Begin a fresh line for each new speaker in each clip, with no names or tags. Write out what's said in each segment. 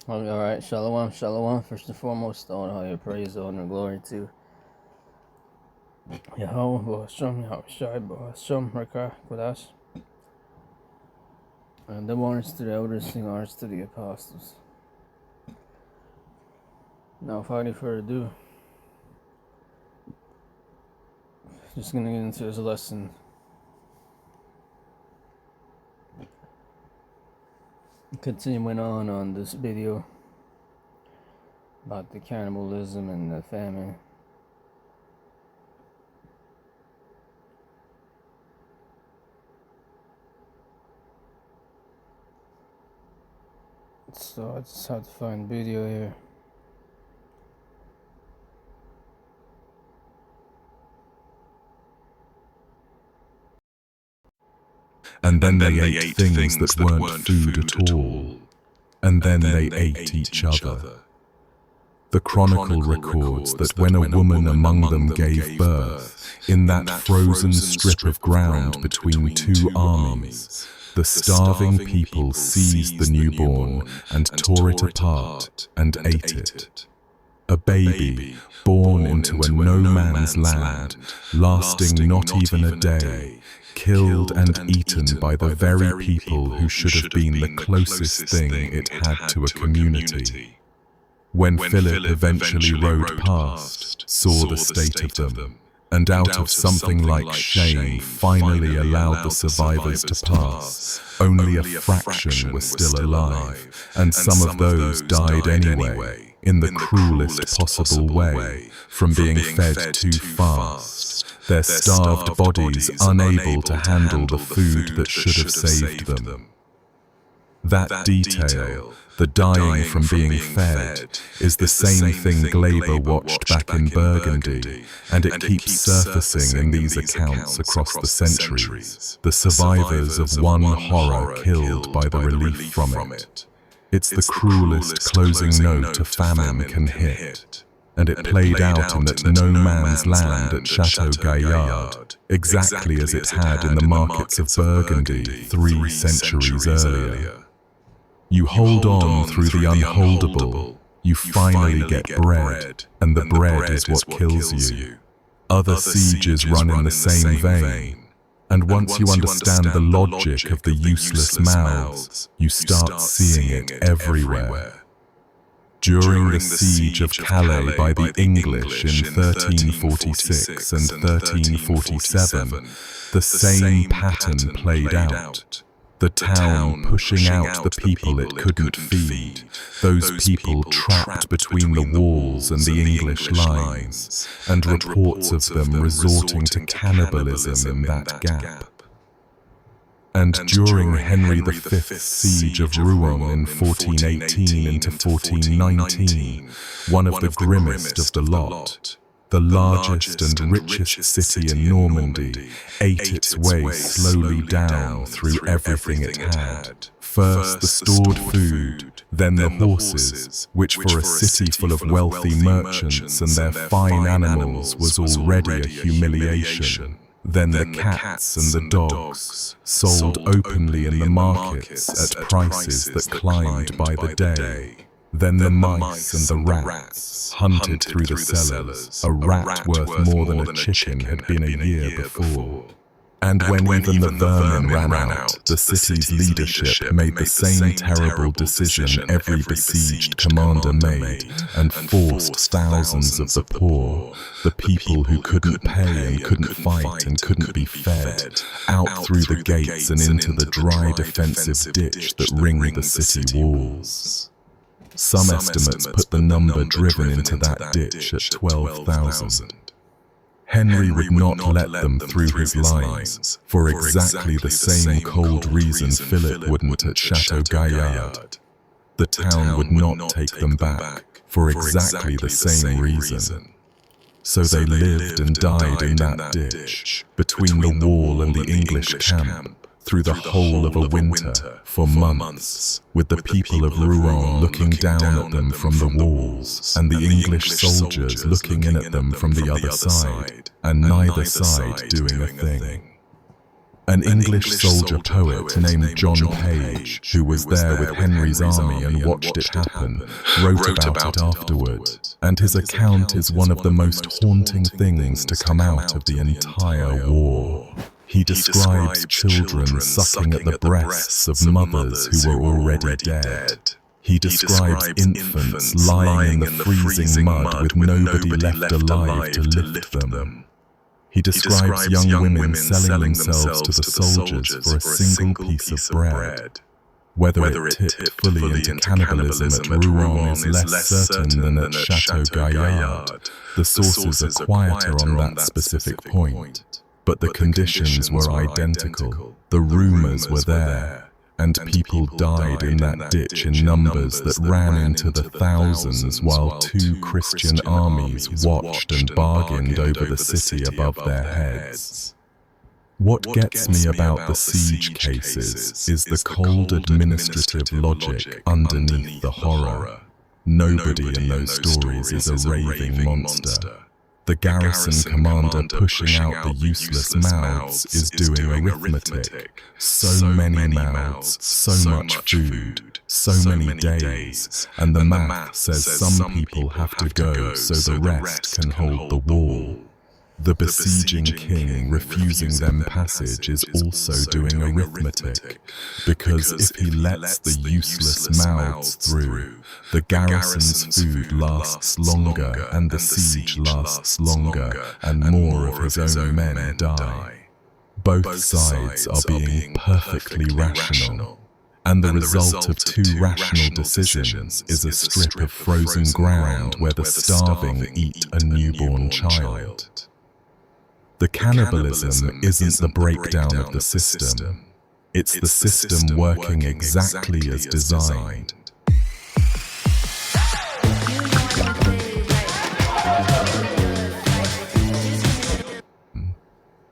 Alright, shalom, shalom. First and foremost, all higher praise, honor, and glory to Yahweh, Hashem, Hashem, Rakah, Kodash. And the honors to the elders, sing honors to the apostles. Now, without any further ado, just gonna get into this lesson. Continuing on this video about the cannibalism and the famine. So I just have to find the video here.
And then they ate things that weren't food at all, and then they ate each other. The Chronicle records that when a woman among them gave birth, in that frozen strip of ground between two armies, the starving people seized the newborn and tore it apart and ate it. A baby born into a no-man's land, lasting not even a day, killed and eaten by the very people who should have been the closest thing it had to a community. When Philip eventually rode past, saw the state of them, and out of something like shame finally allowed the survivors to pass, only a fraction were still alive, and some of those died anyway, in the cruelest possible way, from being fed too fast, their starved bodies unable to handle the food that should have saved them. That detail, the dying from being fed, is the same thing Glaber watched back in Burgundy, and it keeps surfacing in these accounts across the centuries, the survivors of one horror killed by the relief from it. It's the cruelest closing note a famine can hit, and it played out in that no-man's land at Chateau Gaillard, exactly as it had in the markets of Burgundy 3 centuries earlier. You hold on through the unholdable, you finally get bread, and the bread is what kills you. Other sieges run in the same vein, and once you understand the logic of the useless mouths, you start seeing it everywhere. During the siege of Calais by the English in 1346 and 1347, the same pattern played out. The town pushing out the people it couldn't feed, those people trapped between the walls and the English lines, and reports of them resorting to cannibalism in that gap. And during Henry V's siege of Rouen in 1418 into 1419, one of the grimmest of the lot, the largest and richest city in Normandy, ate its way slowly down through everything it had. First the stored food, then the horses, which for a city full of wealthy merchants and their fine animals was already a humiliation. Then the cats and the dogs, sold openly in the markets at prices that climbed by the day. Then the mice and the rats, hunted through the cellars, a rat worth more than a chicken had been a year before. And when even the vermin ran out, the city's leadership made the same terrible decision every besieged commander made, and forced thousands of the poor, the people who couldn't pay and couldn't fight and couldn't be fed, out through the gates and into the dry defensive ditch that ringed the city walls. Some estimates put the number driven into that ditch at 12,000. Henry would not let them through his lines, for exactly the same cold reason Philip wouldn't at Chateau Gaillard. The town would not take them back, for exactly the same reason. So they lived and died in that ditch, between the wall and the English camp, through the whole of a winter, for months, with the people of Rouen looking down at them from the walls, and the English soldiers looking in at them from the other side, and neither side doing a thing. An English soldier poet named John Page, who was there with Henry's army and watched it happen, wrote about it afterward, and his account is one of the most haunting things to come out of the entire war. He describes children sucking at the breasts of mothers who were already dead. He describes infants lying in the freezing mud with nobody left alive to lift them. He describes young women selling themselves to the soldiers for a single piece of bread. Whether it tipped fully into cannibalism at Rouen is less certain than at Chateau Gaillard. The sources are quieter on that specific point, but the conditions were identical. The rumors were there, and people died in that ditch in numbers that ran into the thousands while two Christian armies watched and bargained over the city above their heads. What gets me about the siege cases is the cold administrative logic underneath the horror. Nobody in those stories is a raving monster. The garrison commander pushing out the useless mouths is doing arithmetic. So many mouths, so much food, so many days, and the math says some people have to go so the rest can hold the wall. The besieging king refusing them passage is also doing arithmetic, because if he lets the useless mouths through, the garrison's food lasts longer and the siege lasts longer and more of his own men die. Both sides are being perfectly rational, and the result of two rational decisions is a strip of frozen ground where the starving eat a newborn child. The cannibalism isn't the breakdown of the system. It's the system working exactly as designed.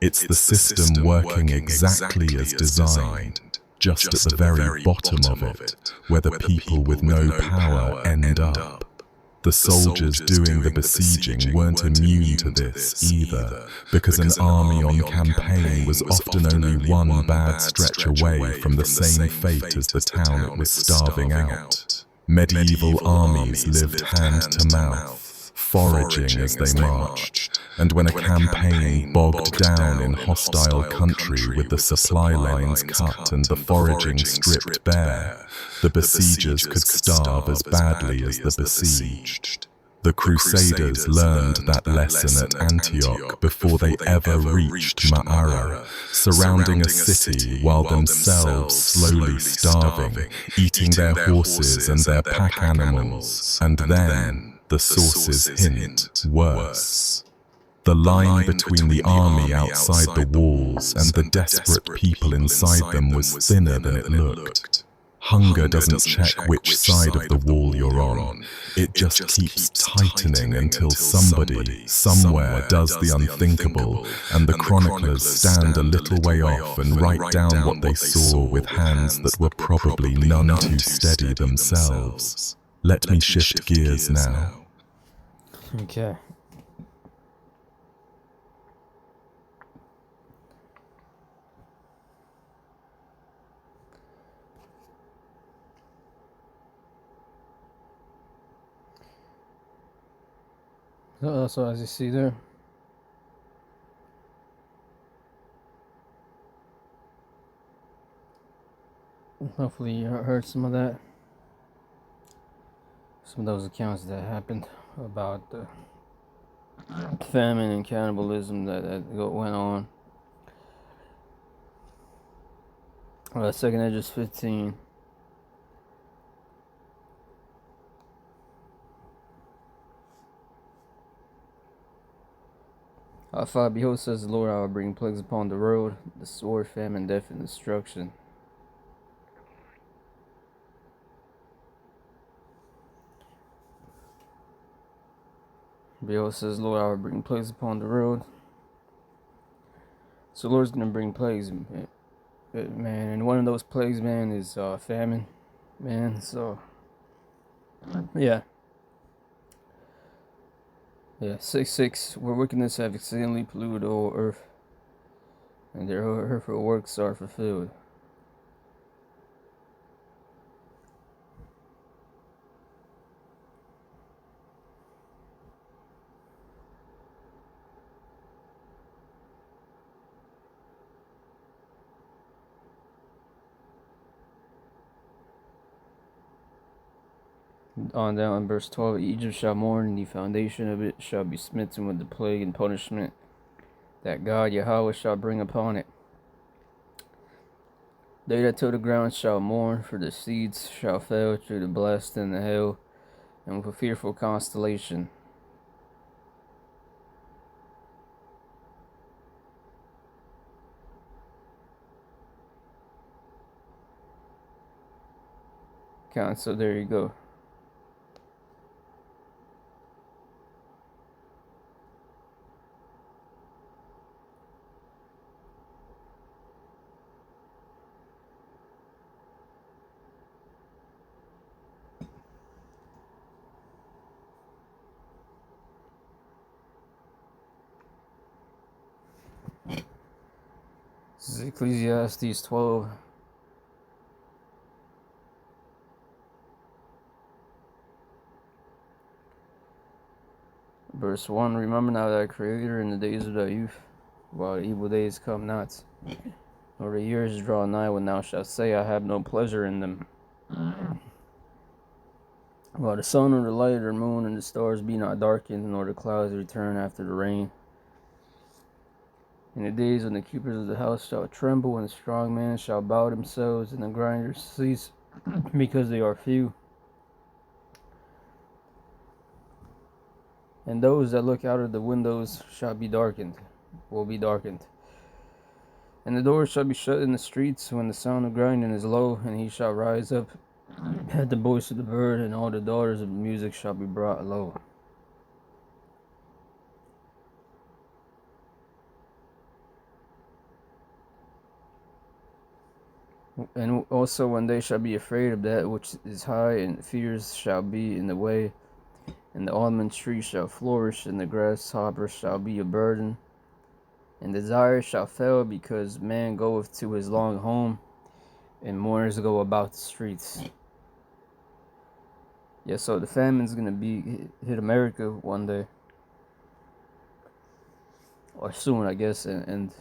It's the system working exactly as designed, just at the very bottom of it, where the people with no power end up. The soldiers doing the besieging weren't immune to this either, because an army on campaign was often only one bad stretch away from the same fate as the town it was starving out. Medieval armies lived hand to mouth, foraging as they marched, and when a campaign bogged down in hostile country with the supply lines cut and the foraging stripped bare, the besiegers could starve as badly as the besieged. The Crusaders learned that lesson at Antioch before they ever reached Ma'ara, surrounding a city while themselves slowly starving, eating their horses and their pack animals, and then, the sources hint, worse. The line between the army outside the walls and the desperate people inside them was thinner than it looked. Hunger doesn't check which side of the wall you're on. It just keeps tightening until somebody, somewhere does the unthinkable, and the chroniclers stand a little way off and write down what they saw with hands that were probably none too steady themselves. Let me shift gears now.
Okay. So as you see there, hopefully you heard some of that, some of those accounts that happened about the famine and cannibalism that went on. Second Edges 15. Behold, says the Lord, I will bring plagues upon the road, the sword, famine, death, and destruction. Behold, says the Lord, I will bring plagues upon the road. So the Lord's going to bring plagues, man. And one of those plagues, man, is famine, man. So, yeah. Yeah, 6:6, where wickedness have exceedingly polluted the whole earth. and their hurtful works are fulfilled. On down in verse 12, Egypt shall mourn, and the foundation of it shall be smitten with the plague and punishment that God Yahweh shall bring upon it. They that till the ground shall mourn, for the seeds shall fail through the blast and the hail, and with a fearful constellation. So there you go. This is Ecclesiastes 12. Verse 1, remember now thy Creator in the days of thy youth, while the evil days come not, nor the years draw nigh when thou shalt say, I have no pleasure in them. While the sun or the light or the moon and the stars be not darkened, nor the clouds return after the rain. In the days when the keepers of the house shall tremble, and the strong men shall bow themselves, and the grinders cease, because they are few. And those that look out of the windows shall be darkened, And the doors shall be shut in the streets when the sound of grinding is low, and he shall rise up at the voice of the bird, and all the daughters of music shall be brought low. And also when they shall be afraid of that which is high, and fears shall be in the way, and the almond tree shall flourish, and the grasshopper shall be a burden, and desire shall fail, because man goeth to his long home, and mourners go about the streets. Yeah, so the famine's gonna hit America one day, or soon, I guess, and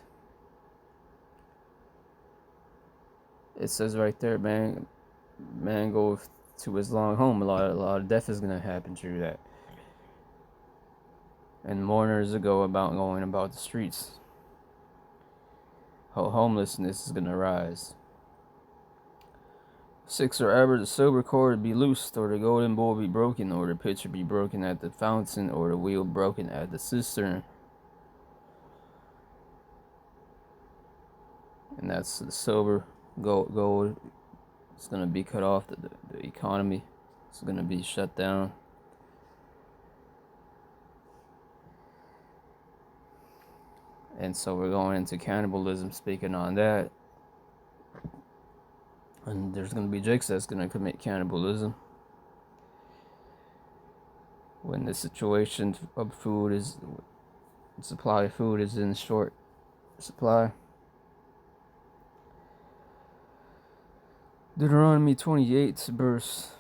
it says right there, man goeth to his long home. A lot of death is gonna happen through that, and mourners going about the streets. Homelessness is gonna rise. 6, or ever the silver cord be loosed, or the golden bowl be broken, or the pitcher be broken at the fountain, or the wheel broken at the cistern. And that's the silver, gold. It's gonna be cut off. The economy is gonna be shut down. And so we're going into cannibalism, speaking on that. And there's going to be jakes that's going to commit cannibalism when the situation of supply of food is in short supply. Deuteronomy 28 verse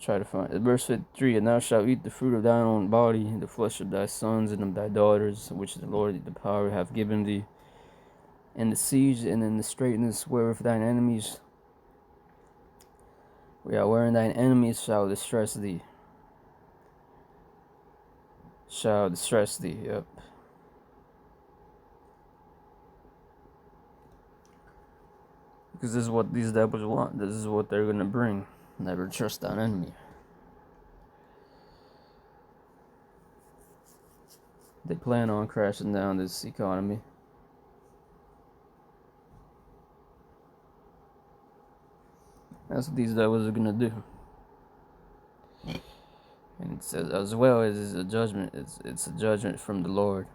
try to find it. Verse 53, and thou shalt eat the fruit of thine own body, the flesh of thy sons and of thy daughters, which the Lord the power hath given thee, in the siege and in the straitness wherewith thine enemies, wherein thine enemies shall distress thee. Yep. Because this is what these devils want. This is what they're gonna bring. Never trust thine enemy. They plan on crashing down this economy. That's what these devils are gonna do. And It's as well as a judgment. It's a judgment from the Lord.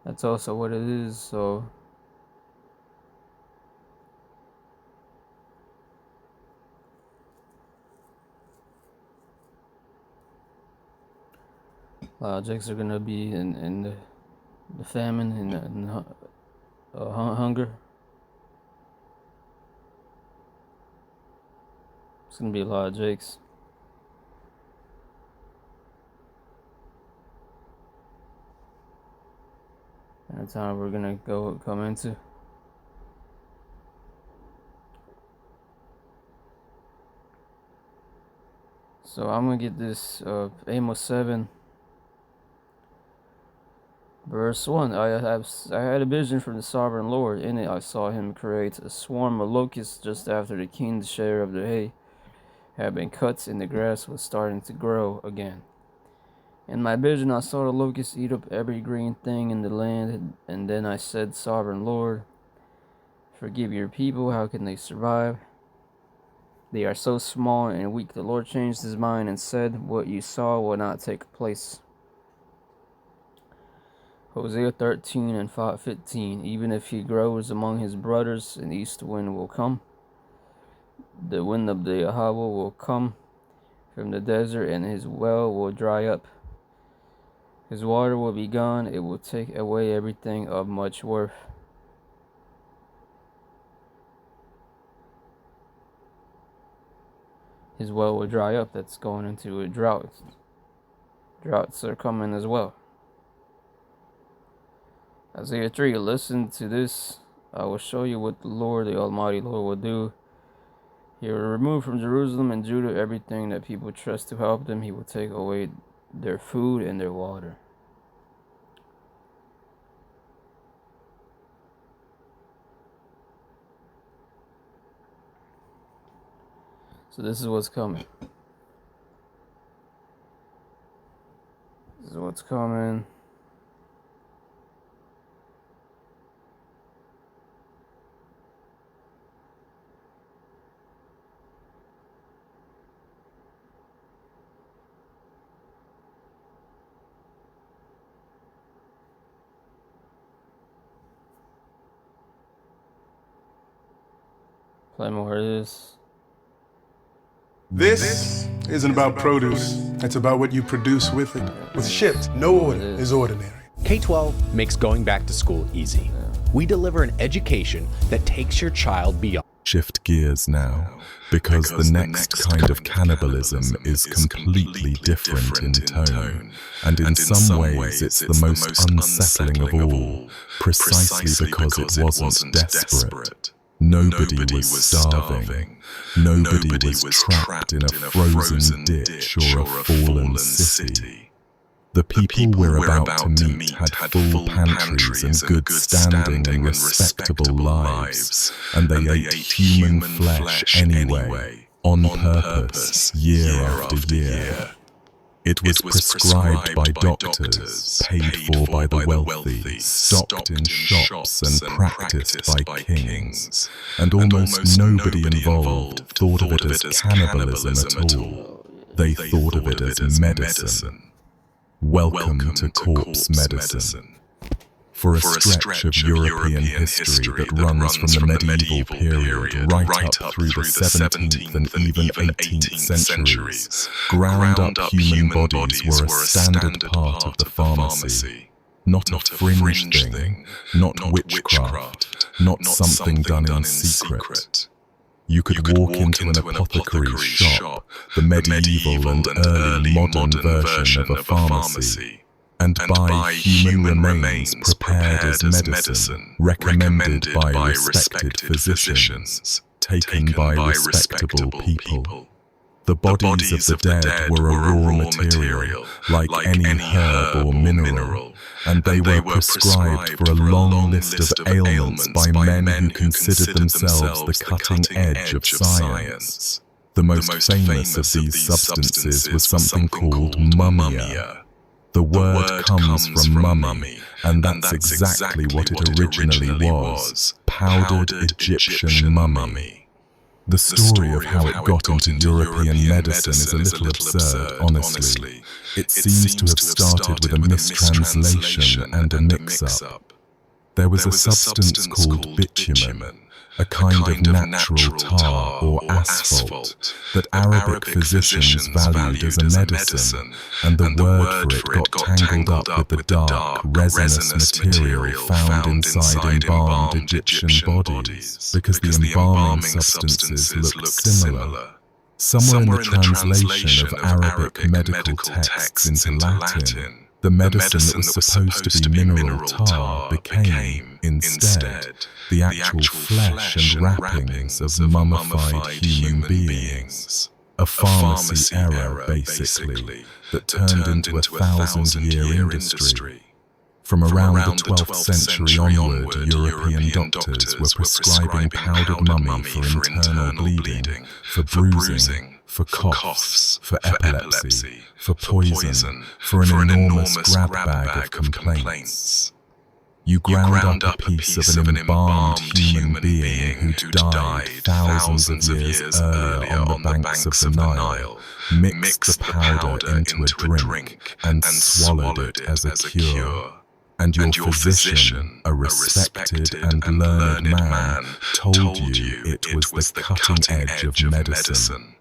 That's also what it is. So Jigs are gonna be in the famine and hunger. It's gonna be a lot of Jakes. And that's how we're gonna come into. So I'm gonna get this Amos 7. Verse 1, I had a vision from the sovereign Lord. In it I saw him create a swarm of locusts just after the king's share of the hay had been cut and the grass was starting to grow again. In my vision I saw the locusts eat up every green thing in the land, and then I said, Sovereign Lord, forgive your people, how can they survive? They are so small and weak. The Lord changed his mind and said, what you saw will not take place. Hosea 13 and 15. Even if he grows among his brothers, an east wind will come. The wind of the Yahweh will come from the desert, and his well will dry up. His water will be gone. It will take away everything of much worth. His well will dry up. That's going into a drought. Droughts are coming as well. Isaiah 3, listen to this. I will show you what the Lord, the Almighty Lord, will do. He will remove from Jerusalem and Judah everything that people trust to help them. He will take away their food and their water. So this is what's coming. This is what's coming. Play more of this.
This isn't about produce. It's about what you produce with it. With shipped, no order is ordinary.
K-12 makes going back to school easy. We deliver an education that takes your child beyond.
Shift gears now, because the next kind of cannibalism is completely different in tone, and in some ways it's the most unsettling of all, precisely because it wasn't desperate. Nobody was starving. Nobody was trapped in a frozen ditch or a fallen city. The people we're about to meet had full pantries and good standing and respectable lives, and they ate human flesh anyway, on purpose, year after year. It was prescribed by doctors, paid for by the wealthy, stocked in shops and practiced by kings, and almost nobody involved thought of it as cannibalism at all. They thought of it as medicine. Welcome to corpse medicine. For a stretch of European history that runs from the medieval period right up through the 17th and even 18th centuries, ground-up human bodies were a standard part of the pharmacy. Not a fringe thing, not witchcraft, not something done in secret. You could walk into an apothecary's shop, the medieval and early modern version of a pharmacy, and buy human remains prepared as medicine, recommended by respected physicians, taken by respectable people. The bodies of the dead were a raw material, like any herb or mineral, and they were prescribed for a long list of ailments by men who considered themselves the cutting edge of science. The most famous of these substances was something called mummia. The word comes from mummy, and that's exactly what it originally was, powdered Egyptian mummy. The story of how it got into European medicine is a little absurd, honestly. It seems to have started with a mistranslation and a mix-up. There was a substance called bitumen, a kind of natural tar or asphalt that Arabic physicians valued as a medicine, and the word for it got tangled up with the dark, resinous material found inside embalmed Egyptian bodies, because the embalming substances looked similar. Somewhere in the translation of Arabic medical texts into Latin, the medicine that was supposed to be mineral tar became, instead, the actual flesh and wrappings of mummified human beings. A pharmacy error, basically, that turned into a 1,000-year industry. From around the 12th century onward, European doctors were prescribing powdered mummy for internal bleeding, for bruising, for coughs, for epilepsy, for poison, for an enormous grab bag of complaints. You ground up a piece of an embalmed human being who'd died thousands of years earlier on the banks of the Nile, mixed the powder into a drink, and swallowed it as a cure. And your physician, a respected and learned man, told you it was the cutting edge of medicine.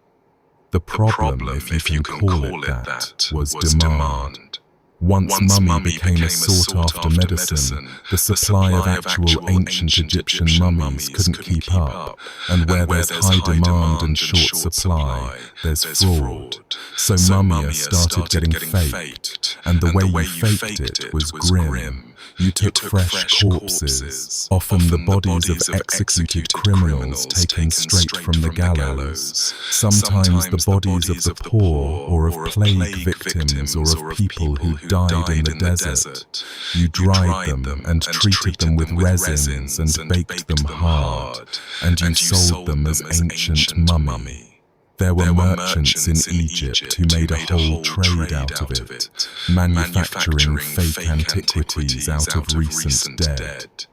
The problem, if you can call it that, was demand. Once mummy became a sought-after medicine, the supply of actual ancient Egyptian mummies couldn't keep up, and where there's high demand and short supply, there's fraud. So mummia started getting faked, and the way you faked it was grim. You took fresh corpses, often the bodies of executed criminals taken straight from the gallows, sometimes the bodies of the poor or of plague victims or of people who died in the desert. You dried them and treated them with resins and baked them hard, and you sold them as ancient mummy. There were merchants in Egypt who made a whole trade out of it, manufacturing fake antiquities out of recent dead.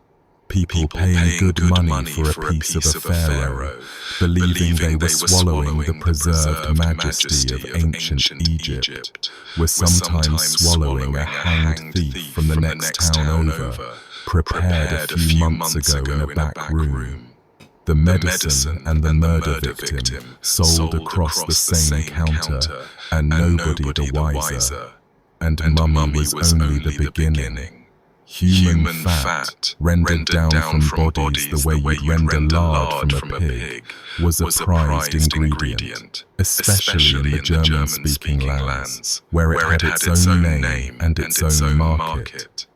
People paying good money for a piece of a pharaoh, believing they were swallowing the preserved majesty of ancient Egypt, were sometimes swallowing a hanged thief from the next town over, prepared a few months ago in a back room. The medicine and the murder victim sold across the same counter, and nobody the wiser. And mummy was only the beginning. Human fat, rendered down from bodies the way you'd render lard from a pig, was a prized ingredient, especially in the German-speaking lands, where it had its own name and its own market.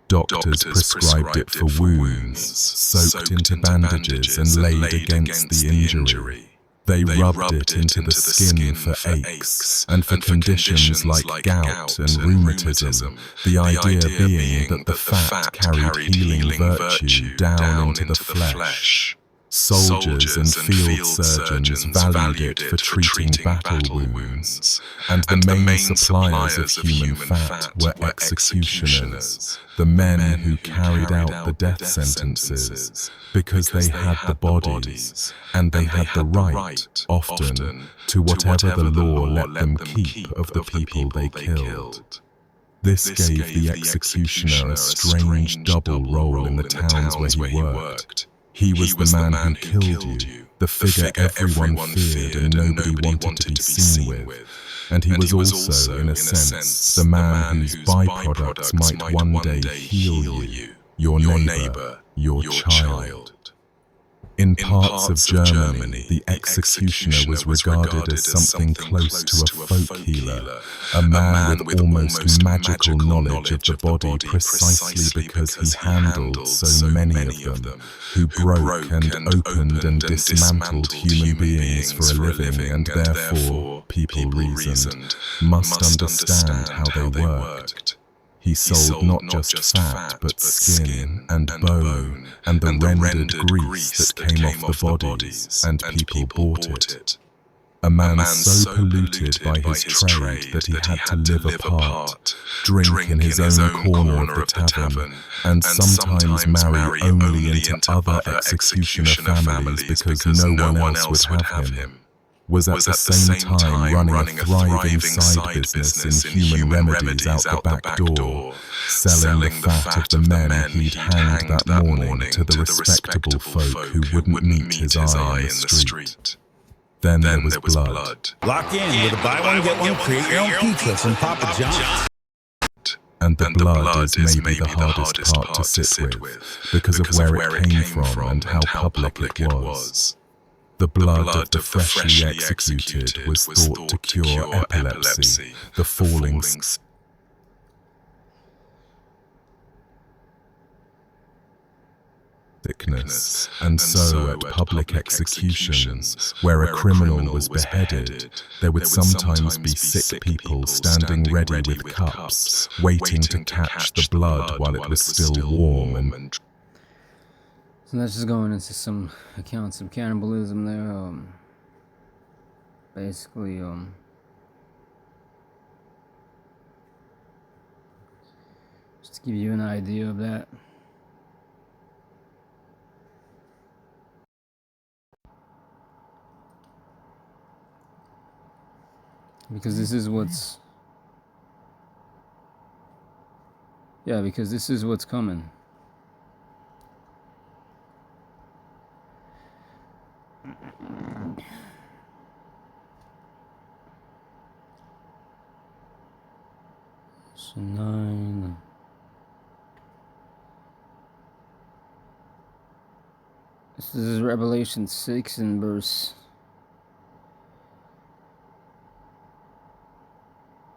Doctors prescribed it for wounds, soaked into bandages and laid against the injury. They rubbed it into the skin for aches and for conditions like gout and rheumatism, the idea being that the fat carried healing virtue down into the flesh. Soldiers and field surgeons valued it for treating battle wounds, and the main suppliers of human fat were executioners, the men who carried out the death sentences, because they had the bodies, and they had the right, often, to whatever the law let them keep of the people they killed. This gave the executioner a strange double role in the towns where he worked. He was the man who killed you, the figure everyone feared and nobody wanted to be seen with. And he was also, in a sense, the man whose byproducts might one day heal you, your neighbor, your child. In parts of Germany, the executioner was regarded as something close to a folk healer, a man with almost magical knowledge of the body precisely because he handled so many of them, who broke and opened and dismantled human beings for a living and therefore, people reasoned, must understand how they worked. He sold not just fat, but skin and bone, and the rendered grease that came off the bodies, and people bought it. A man so polluted by his trade that he had to live apart, drink in his own corner of the tavern, and sometimes marry only into other executioner families because no one else would have him, was at the same time running a thriving side business in human remedies out the back door, selling the fat of the men he'd hanged that morning to the respectable folk who wouldn't meet his eye in the street. Then there was blood.
Lock in with a buy one, get one, create your own pizza from Papa John's.
And the blood is maybe the hardest part to sit with, because of where it came from and how public it was. The blood of the freshly executed was thought to cure epilepsy, the falling sickness, and so at public executions, where a criminal was beheaded, there would sometimes be sick people standing ready with cups, waiting to catch the blood while it was still warm. And
so that's just going into some accounts of cannibalism there. Basically, just to give you an idea of that. Because this is what's... Yeah, because this is what's coming. So 9... This is Revelation 6 and verse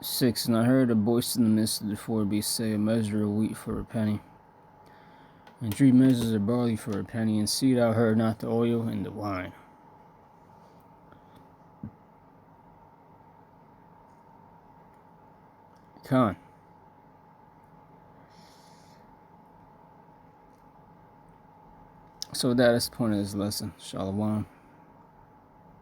6. And I heard a voice in the midst of the four beasts say, a measure of wheat for a penny, and 3 measures of barley for a penny, and see thou heard not the oil and the wine. Con. So that is the point of this lesson. Shalom.